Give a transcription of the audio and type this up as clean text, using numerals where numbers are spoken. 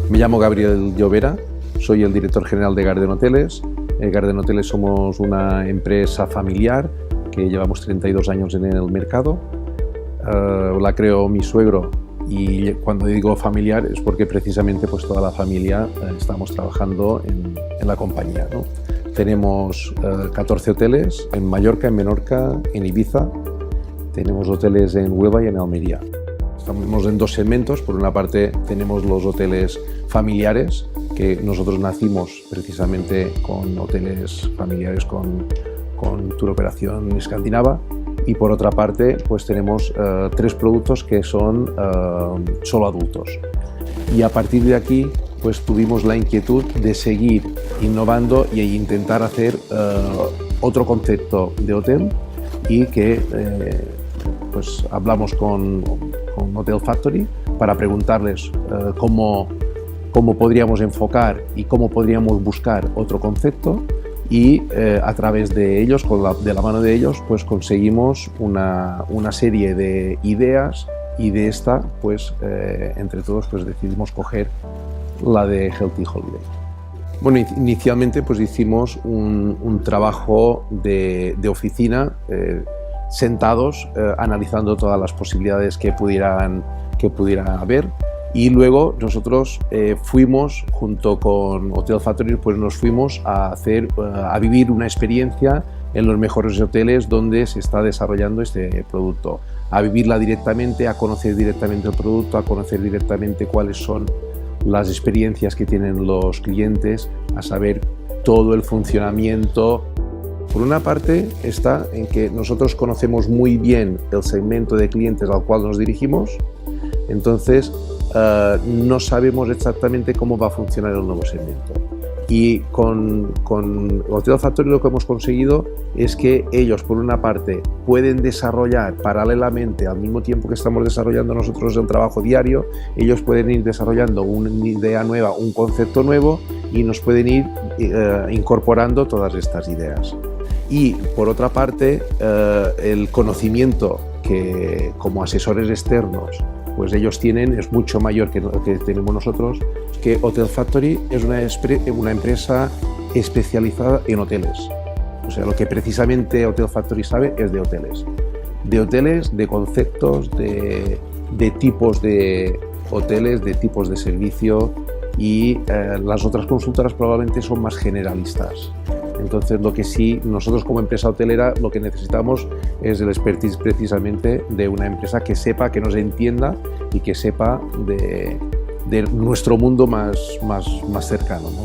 Me llamo Gabriel Llovera, soy el director general de Garden Hoteles. Garden Hoteles somos una empresa familiar que llevamos 32 años en el mercado. La creó mi suegro y cuando digo familiar es porque precisamente pues toda la familia estamos trabajando en la compañía, ¿no? Tenemos 14 hoteles en Mallorca, en Menorca, en Ibiza. Tenemos hoteles en Huelva y en Almería. Estamos en dos segmentos. Por una parte tenemos los hoteles familiares, que nosotros nacimos precisamente con hoteles familiares con tour operación escandinava, y por otra parte pues tenemos tres productos que son solo adultos. Y a partir de aquí pues tuvimos la inquietud de seguir innovando e intentar hacer otro concepto de hotel, y que pues hablamos con Hotel Factory para preguntarles cómo podríamos enfocar y cómo podríamos buscar otro concepto, y a través de ellos, de la mano de ellos, pues conseguimos una serie de ideas, y de esta pues entre todos pues decidimos coger la de Healthy Holiday. Bueno, inicialmente pues hicimos un trabajo de oficina, sentados analizando todas las posibilidades que pudiera haber, y luego nosotros fuimos junto con Hotel Factory, pues nos fuimos a vivir una experiencia en los mejores hoteles donde se está desarrollando este producto, a vivirla directamente, a conocer directamente el producto, a conocer directamente cuáles son las experiencias que tienen los clientes, a saber todo el funcionamiento. Por una parte está en que nosotros conocemos muy bien el segmento de clientes al cual nos dirigimos, entonces no sabemos exactamente cómo va a funcionar el nuevo segmento. Y con Hotel Factory lo que hemos conseguido es que ellos, por una parte, pueden desarrollar paralelamente, al mismo tiempo que estamos desarrollando nosotros el trabajo diario, ellos pueden ir desarrollando una idea nueva, un concepto nuevo, y nos pueden ir incorporando todas estas ideas. Y por otra parte, el conocimiento que como asesores externos pues ellos tienen es mucho mayor que lo que tenemos nosotros, que Hotel Factory es una empresa especializada en hoteles. O sea, lo que precisamente Hotel Factory sabe es de hoteles, de conceptos, de tipos de hoteles, de tipos de servicio, y las otras consultoras probablemente son más generalistas. Entonces, lo que sí, nosotros como empresa hotelera lo que necesitamos es el expertise precisamente de una empresa que sepa, que nos entienda y que sepa de nuestro mundo más cercano, ¿no?